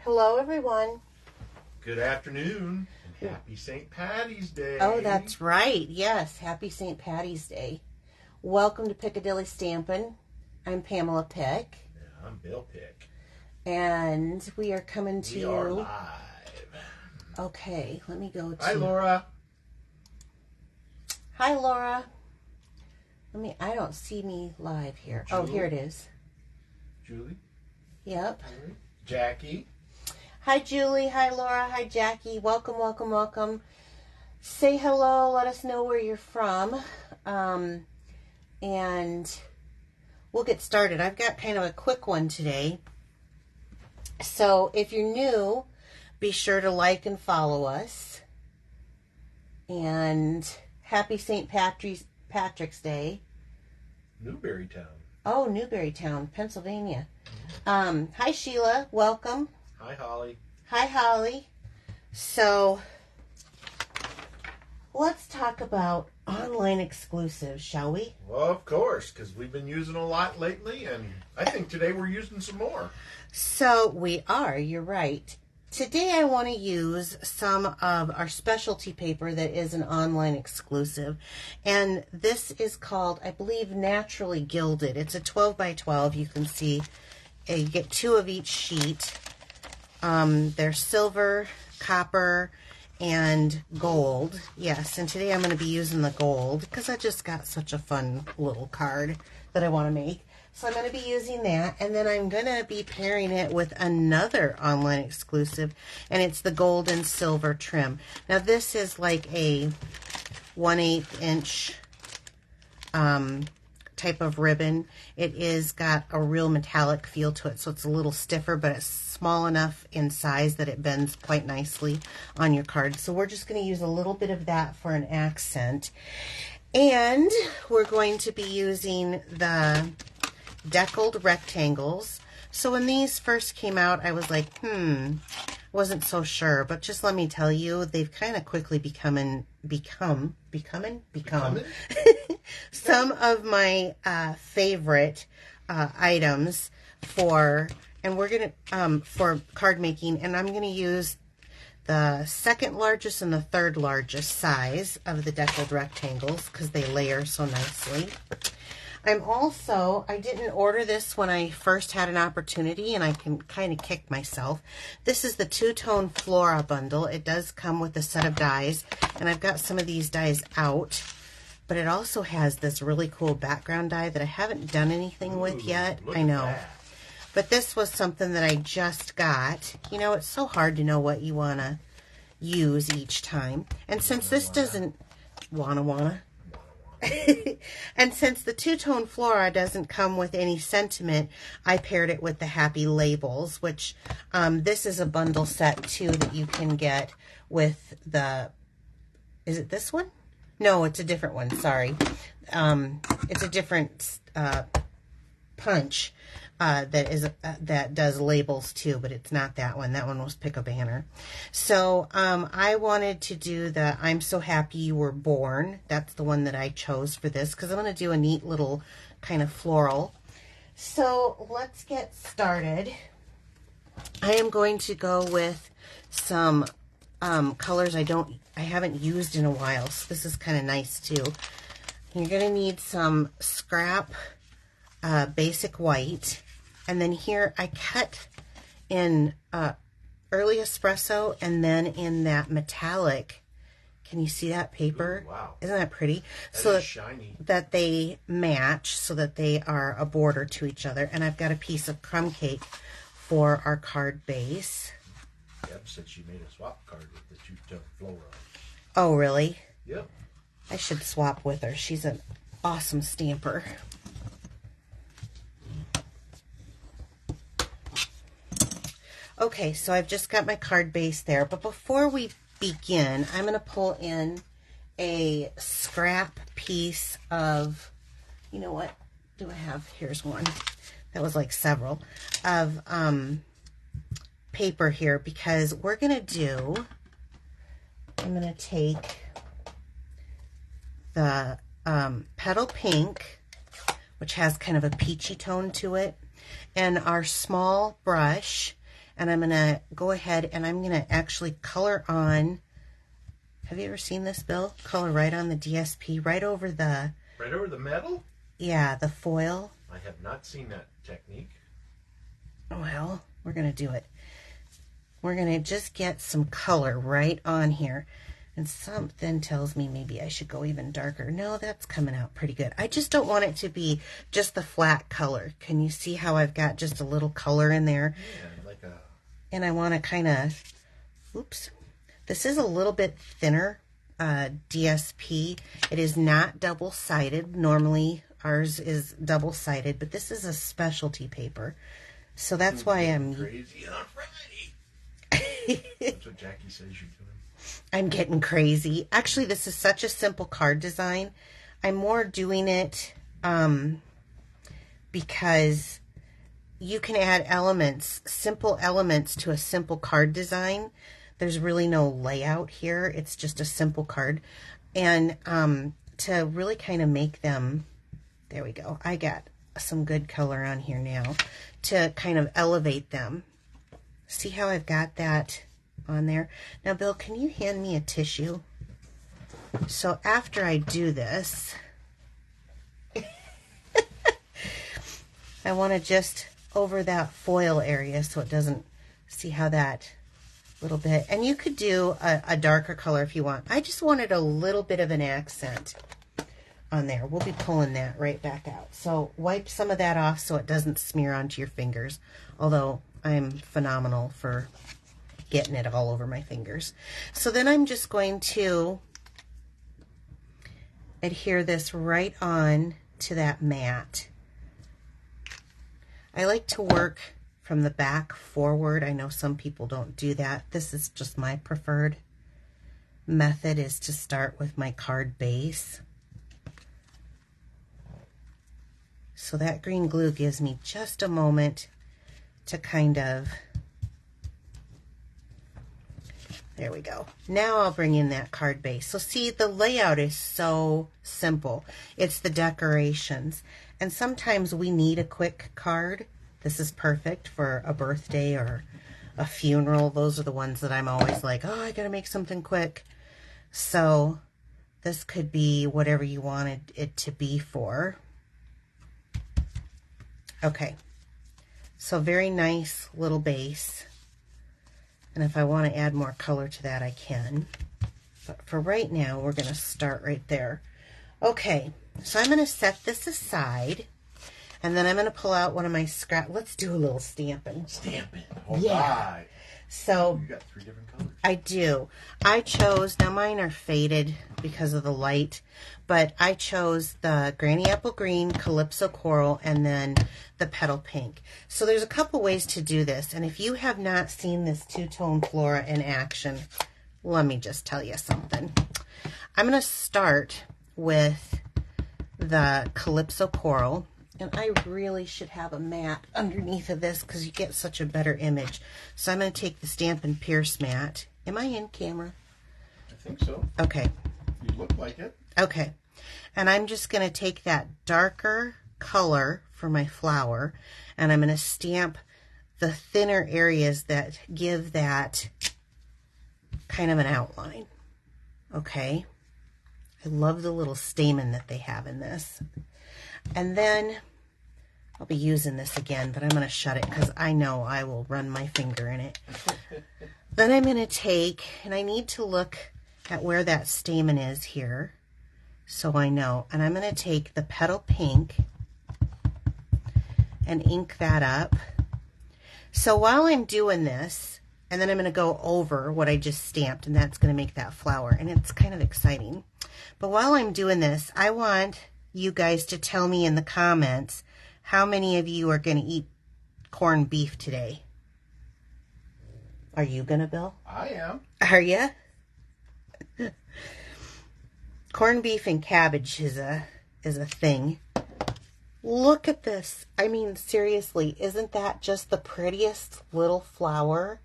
Hello, everyone. Good afternoon, and happy St. Patty's Day. Oh, that's right. Yes, happy St. Patty's Day. Welcome to Piccadilly Stampin. I'm Pamela Pick. Yeah, I'm Bill Pick. And we are coming to you. We are live. Okay, let me go to... Hi, Laura. Hi, Laura. I don't see me live here. Julie? Oh, here it is. Julie? Yep. Jackie? Hi, Julie. Hi, Laura. Hi, Jackie. Welcome, welcome, welcome. Say hello. Let us know where you're from. And we'll get started. I've got kind of a quick one today. So if you're new, be sure to like and follow us. And happy St. Patrick's Day. Newberrytown. Oh, Newberrytown, Pennsylvania. Hi, Sheila. Welcome. Hi, Holly. Hi, Holly. So, let's talk about online exclusives, shall we? Well, of course, because we've been using a lot lately, and I think today we're using some more. So, we are. You're right. Today I want to use some of our specialty paper that is an online exclusive. And this is called, I believe, Naturally Gilded. It's a 12 by 12. You can see you get two of each sheet. They're silver, copper, and gold. Yes, and today I'm going to be using the gold because I just got such a fun little card that I want to make. So I'm going to be using that, and then I'm going to be pairing it with another online exclusive, and it's the gold and silver trim. Now this is like a 1/8 inch type of ribbon. It is got a real metallic feel to it, so it's a little stiffer, but it's small enough in size that it bends quite nicely on your card. So we're just going to use a little bit of that for an accent. And we're going to be using the deckled rectangles. So when these first came out, I was like, wasn't so sure, but just let me tell you, they've kind of quickly become some of my favorite items for card making, and I'm going to use the second largest and the third largest size of the deckled rectangles because they layer so nicely. I didn't order this when I first had an opportunity, and I can kind of kick myself. This is the two-tone Flora bundle. It does come with a set of dies, and I've got some of these dies out, but it also has this really cool background die that I haven't done anything with yet. I know. That. But this was something that I just got. You know, it's so hard to know what you want to use each time. And since this doesn't... And since the two-tone Flora doesn't come with any sentiment, I paired it with the Happy Labels, which this is a bundle set too that you can get with the... Is it this one? No, it's a different one. Sorry. It's a different punch that does labels too, but it's not that one. That one was Pick a Banner. So I wanted to do the I'm So Happy You Were Born. That's the one that I chose for this because I'm going to do a neat little kind of floral. So let's get started. I am going to go with some colors I haven't used in a while, so this is kind of nice too. You're going to need some scrap basic white. And then here I cut in early espresso and then in that metallic. Can you see that paper? Ooh, wow. Isn't that pretty? That is shiny. That they match so that they are a border to each other. And I've got a piece of crumb cake for our card base. Deb said she made a swap card with the two-tone Flora. Oh, really? Yep. I should swap with her. She's an awesome stamper. Okay, so I've just got my card base there, but before we begin, I'm going to pull in a scrap piece of, you know what, do I have? Here's one. That was like several of paper here because we're going to do, I'm going to take the Petal Pink, which has kind of a peachy tone to it, and our small brush. And I'm going to go ahead and I'm going to actually color on. Have you ever seen this, Bill? Color right on the DSP, right over the... Right over the metal? Yeah, the foil. I have not seen that technique. Well, we're going to do it. We're going to just get some color right on here. And something tells me maybe I should go even darker. No, that's coming out pretty good. I just don't want it to be just the flat color. Can you see how I've got just a little color in there? Yeah, like a... And I want to kind of... Oops. This is a little bit thinner DSP. It is not double-sided. Normally, ours is double-sided, but this is a specialty paper. So that's why I'm... Crazy on Friday. That's what Jackie says you're doing. I'm getting crazy. Actually, this is such a simple card design. I'm more doing it because you can add elements, simple elements to a simple card design. There's really no layout here. It's just a simple card. And to really kind of make them, there we go. I got some good color on here now to kind of elevate them. See how I've got that on there? Now, Bill, can you hand me a tissue? So after I do this, I want to just over that foil area so it doesn't, see how that little bit, and you could do a darker color if you want. I just wanted a little bit of an accent on there. We'll be pulling that right back out. So wipe some of that off so it doesn't smear onto your fingers, although I'm phenomenal for getting it all over my fingers. So then I'm just going to adhere this right on to that mat. I like to work from the back forward. I know some people don't do that. This is just my preferred method, is to start with my card base. So that green glue gives me just a moment to kind of, there we go. Now I'll bring in that card base. So see, the layout is so simple. It's the decorations. And sometimes we need a quick card. This is perfect for a birthday or a funeral. Those are the ones that I'm always like, oh, I gotta make something quick. So this could be whatever you wanted it to be for. Okay, so very nice little base. And if I want to add more color to that, I can. But for right now, we're going to start right there. Okay, so I'm going to set this aside. And then I'm going to pull out one of my scrap. Let's do a little stamping. Stampin'. All Yeah. right. So You got 3 different colors. I do. I chose, now mine are faded because of the light, but I chose the Granny Apple Green, Calypso Coral, and then the Petal Pink. So there's a couple ways to do this. And if you have not seen this two-tone Flora in action, let me just tell you something. I'm going to start with the Calypso Coral. And I really should have a mat underneath of this because you get such a better image. So I'm going to take the Stampin' Pierce mat. Am I in camera? I think so. Okay. You look like it. Okay. And I'm just going to take that darker color for my flower, and I'm going to stamp the thinner areas that give that kind of an outline. Okay. I love the little stamen that they have in this. And then I'll be using this again, but I'm going to shut it because I know I will run my finger in it. Then I'm going to take, and I need to look at where that stamen is here so I know. And I'm going to take the Petal Pink and ink that up. So while I'm doing this, and then I'm going to go over what I just stamped, and that's going to make that flower. And it's kind of exciting. But while I'm doing this, I want you guys to tell me in the comments how many of you are going to eat corned beef today. Are you going to, Bill? I am. Are you? Corned beef and cabbage is a thing. Look at this. I mean, seriously, isn't that just the prettiest little flower?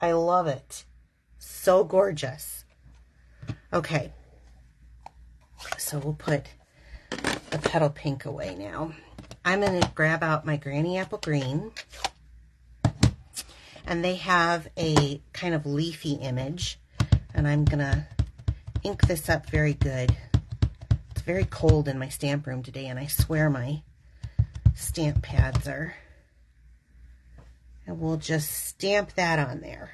I love it. So gorgeous. Okay. So we'll put the Petal Pink away now. I'm going to grab out my Granny Apple Green. And and they have a kind of leafy image, and I'm gonna ink this up very good. It's very cold in my stamp room today, and I swear my stamp pads are. And we'll just stamp that on there.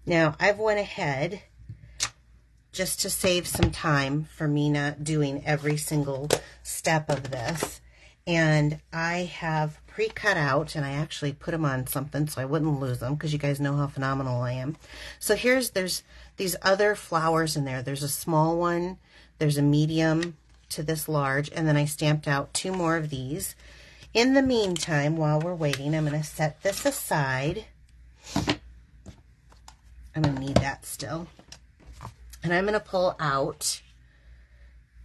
Now, I've went ahead, just to save some time for me not doing every single step of this, and I have pre-cut out, and I actually put them on something so I wouldn't lose them, because you guys know how phenomenal I am. So there's these other flowers in there. There's a small one, there's a medium to this large, and then I stamped out 2 more of these. In the meantime, while we're waiting, I'm going to set this aside. I'm going to need that still. And I'm going to pull out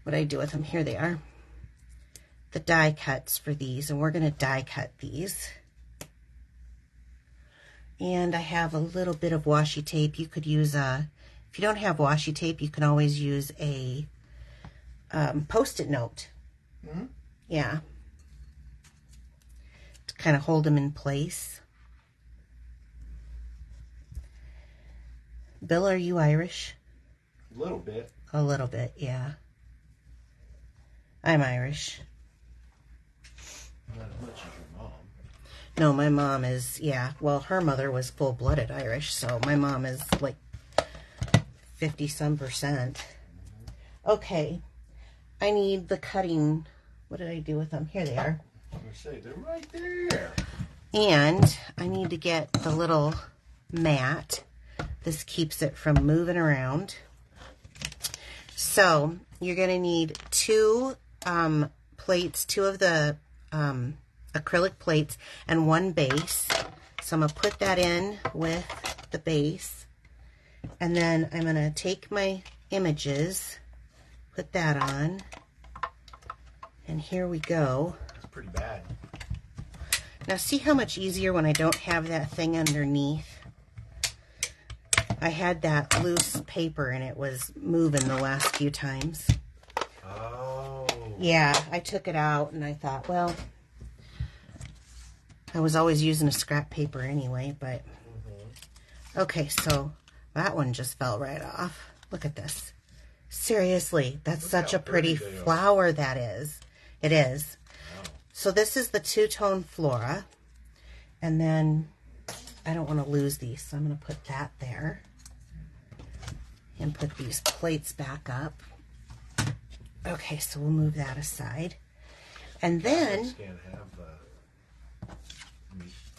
what I do with them. Here they are. The die cuts for these, and we're going to die cut these. And I have a little bit of washi tape. You could use if you don't have washi tape, you can always use a Post-it note. Mm-hmm. Yeah. To kind of hold them in place. Bill, are you Irish? A little bit. A little bit, yeah. I'm Irish. Not as much as your mom. No, my mom is, yeah. Well, her mother was full-blooded Irish, so my mom is like 50-some%. Mm-hmm. Okay. I need the cutting. What did I do with them? Here they are. I'm going to say, they're right there. And I need to get the little mat. This keeps it from moving around. So you're going to need 2 plates, 2 of the acrylic plates, and 1 base. So I'm going to put that in with the base. And then I'm going to take my images, put that on, and here we go. It's pretty bad. Now see how much easier when I don't have that thing underneath? I had that loose paper and it was moving the last few times. Oh. Yeah, I took it out and I thought, well, I was always using a scrap paper anyway, but... Mm-hmm. Okay, so that one just fell right off. Look at this. Seriously, that's such a pretty flower that is. It is. Wow. So this is the 2-tone Flora. And then I don't want to lose these, so I'm going to put that there. And put these plates back up. Okay, so we'll move that aside. And then... I can't have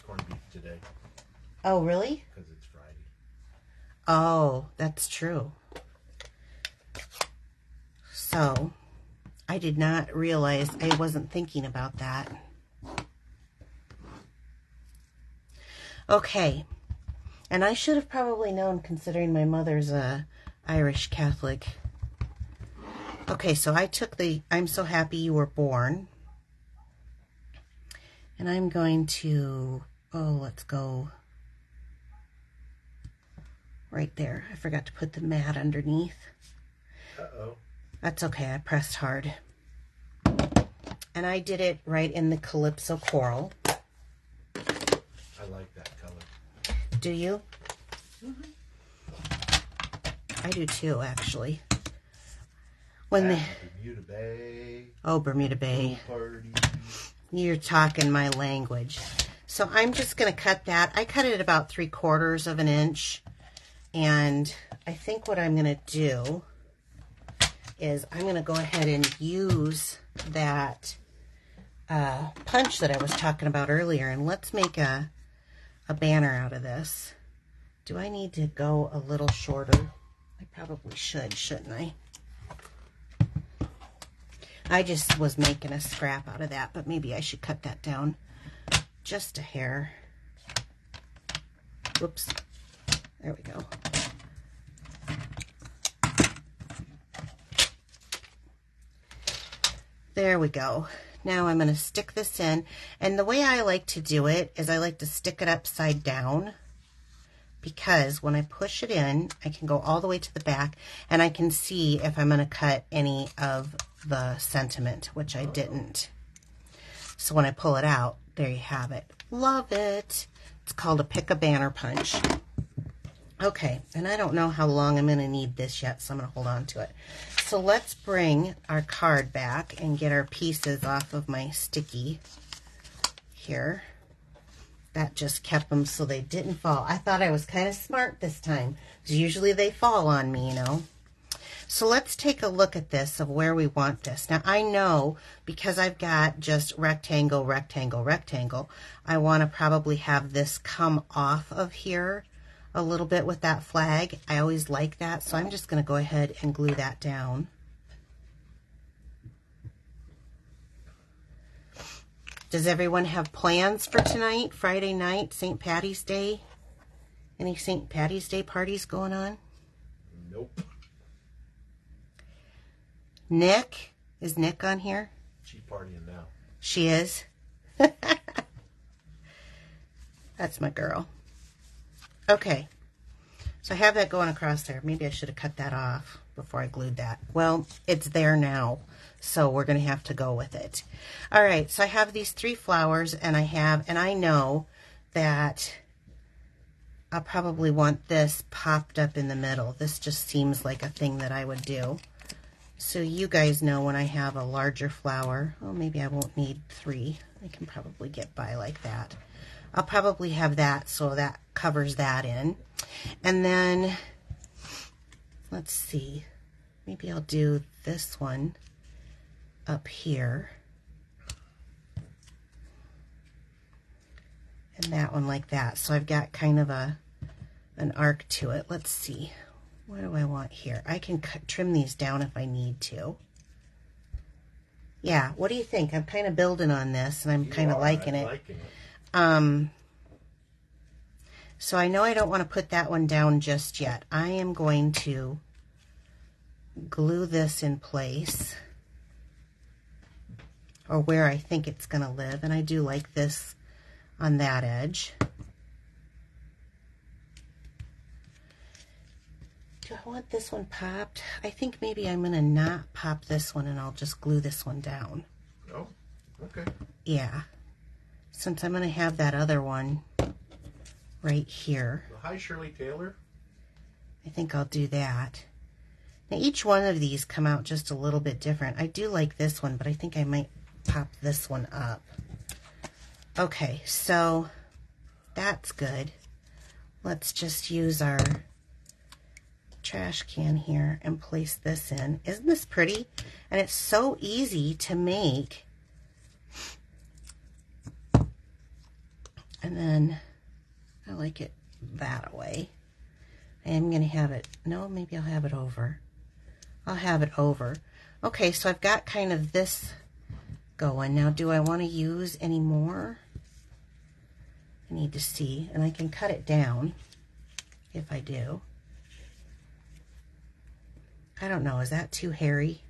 corned beef today. Oh, really? Because it's Friday. Oh, that's true. So, I did not realize, I wasn't thinking about that. Okay, and I should have probably known considering my mother's a Irish Catholic. Okay, so I took the I'm So Happy You Were Born. And I'm going to, let's go right there. I forgot to put the mat underneath. Uh-oh. That's okay, I pressed hard. And I did it right in the Calypso Coral. I like that color. Do you? Mm-hmm. I do too, actually. When Bermuda Bay. Oh, Bermuda Bay. Party. You're talking my language. So I'm just going to cut that. I cut it about 3/4 of an inch. And I think what I'm going to do is I'm going to go ahead and use that punch that I was talking about earlier. And let's make a banner out of this. Do I need to go a little shorter? I probably should, shouldn't I? I just was making a scrap out of that, but maybe I should cut that down just a hair. Whoops. There we go. There we go. Now I'm going to stick this in. And the way I like to do it is I like to stick it upside down, because when I push it in, I can go all the way to the back and I can see if I'm going to cut any of the sentiment, which I didn't. So when I pull it out, there you have it. Love it. It's called a Pick a Banner Punch. Okay, and I don't know how long I'm going to need this yet, so I'm going to hold on to it. So let's bring our card back and get our pieces off of my sticky here. That just kept them so they didn't fall. I thought I was kind of smart this time, because usually they fall on me, you know. So let's take a look at this of where we want this. Now I know because I've got just rectangle, rectangle, rectangle, I want to probably have this come off of here a little bit with that flag. I always like that, so I'm just going to go ahead and glue that down. Does everyone have plans for tonight, Friday night, St. Patty's Day? Any St. Patty's Day parties going on? Nope. Nick? Is Nick on here? She's partying now. She is? That's my girl. Okay. So I have that going across there. Maybe I should have cut that off before I glued that. Well, it's there now, so we're going to have to go with it. All right, so I have these 3 flowers, and I know that I'll probably want this popped up in the middle. This just seems like a thing that I would do. So you guys know when I have a larger flower, oh, maybe I won't need 3. I can probably get by like that. I'll probably have that so that covers that in. And then, let's see, maybe I'll do this one up here. And that one like that. So I've got kind of an arc to it. Let's see. What do I want here? I can trim these down if I need to. Yeah, what do you think? I'm kind of building on this, and I'm kind of liking it. So I know I don't want to put that one down just yet. I am going to glue this in place, or where I think it's going to live, and I do like this on that edge. Do I want this one popped? I think maybe I'm going to not pop this one, and I'll just glue this one down. Oh, okay. Yeah. Since I'm going to have that other one right here. Well, hi, Shirley Taylor. I think I'll do that. Now, each one of these come out just a little bit different. I do like this one, but I think I might pop this one up. Okay, so that's good. Let's just use our trash can here and place this in. Isn't this pretty? And it's so easy to make. And then I like it that way. I am going to have it, no, maybe I'll have it over. I'll have it over. Okay, so I've got kind of this going. Now, do I want to use any more? I need to see, and I can cut it down if I do. I don't know, is that too hairy?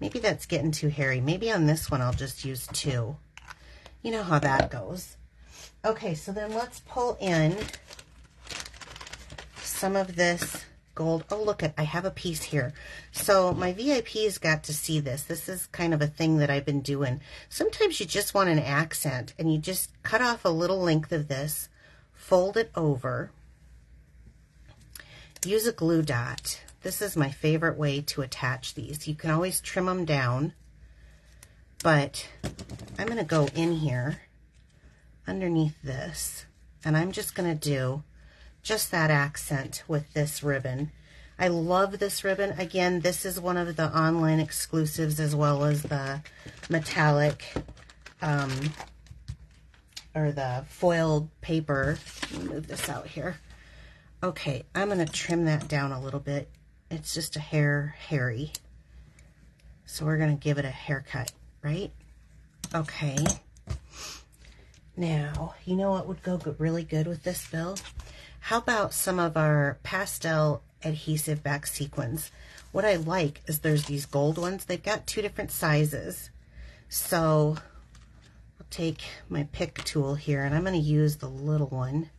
Maybe that's getting too hairy. Maybe on this one I'll just use 2. You know how that goes. Okay, so then let's pull in some of this gold. Oh, look, I have a piece here. So my VIPs got to see this. This is kind of a thing that I've been doing. Sometimes you just want an accent, and you just cut off a little length of this, fold it over, use a glue dot. This is my favorite way to attach these. You can always trim them down, but I'm going to go in here underneath this, and I'm just going to do just that accent with this ribbon. I love this ribbon. Again, this is one of the online exclusives, as well as the metallic or the foiled paper. Let me move this out here. Okay, I'm going to trim that down a little bit. It's just a hair hairy. So we're going to give it a haircut, right? Okay. Now, you know what would go really good with this, Bill? How about some of our pastel adhesive back sequins? What I like is there's these gold ones. They've got 2 different sizes. So I'll take my pick tool here, and I'm going to use the little one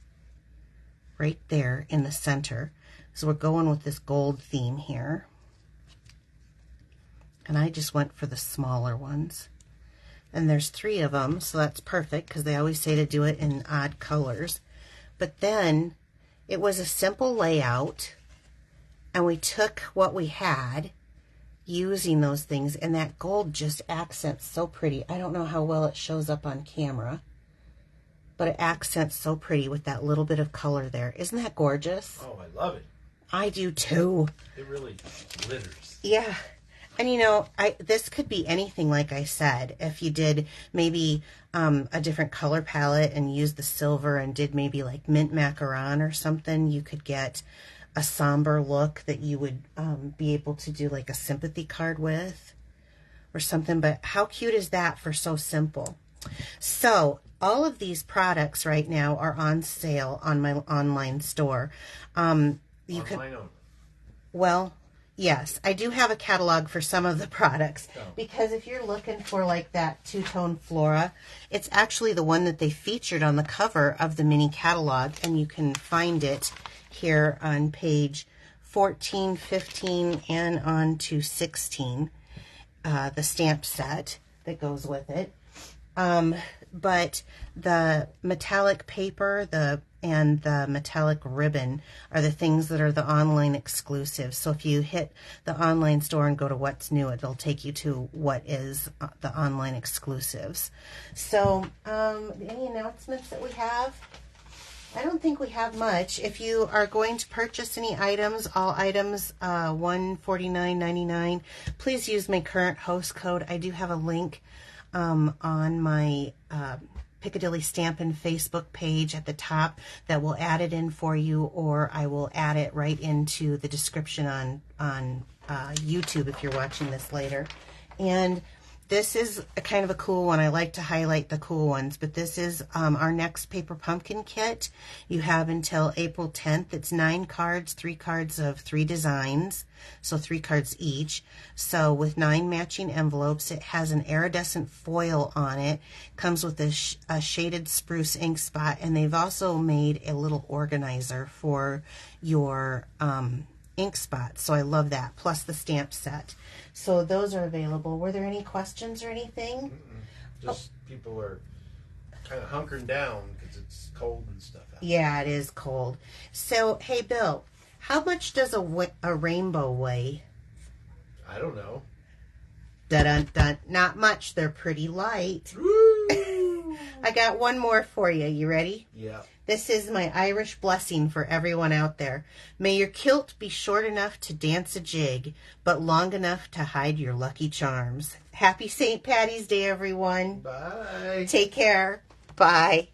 right there in the center. So we're going with this gold theme here. And I just went for the smaller ones. And there's 3 of them, so that's perfect because they always say to do it in odd colors. But then it was a simple layout, and we took what we had using those things, and that gold just accents so pretty. I don't know how well it shows up on camera, but it accents so pretty with that little bit of color there. Isn't that gorgeous? Oh, I love it. I do too. It really glitters. Yeah. And you know, this could be anything, like I said. If you did maybe a different color palette and used the silver and did maybe like mint macaron or something, you could get a somber look that you would be able to do like a sympathy card with or something. But how cute is that for so simple? So all of these products right now are on sale on my online store. You can, well, yes, I do have a catalog for some of the products, because if you're looking for like that two-tone Flora, it's actually the one that they featured on the cover of the mini catalog, and you can find it here on page 14, 15, and on to 16, the stamp set that goes with it. But the metallic paper, and the metallic ribbon are the things that are the online exclusives. So if you hit the online store and go to what's new, it'll take you to what is the online exclusives. So any announcements that we have? I don't think we have much. If you are going to purchase any items, all items $149.99, please use my current host code. I do have a link on my Piccadilly Stampin Facebook page at the top that will add it in for you, or I will add it right into the description on YouTube if you're watching this later. And this is a kind of a cool one. I like to highlight the cool ones, but this is our next paper pumpkin kit. You have until April 10th. It's 9 cards, 3 cards of 3 designs, so 3 cards each. So with 9 matching envelopes, it has an iridescent foil on it, comes with a shaded spruce ink spot, and they've also made a little organizer for your ink spots. So I love that, plus the stamp set. So those are available. Were there any questions or anything? Just people are kind of hunkering down because it's cold and stuff out. Yeah, it is cold. So, hey, Bill, how much does a rainbow weigh? I don't know. Dun-dun-dun. Not much. They're pretty light. Woo! I got one more for you. You ready? Yeah. This is my Irish blessing for everyone out there. May your kilt be short enough to dance a jig, but long enough to hide your lucky charms. Happy St. Patty's Day, everyone. Bye. Take care. Bye.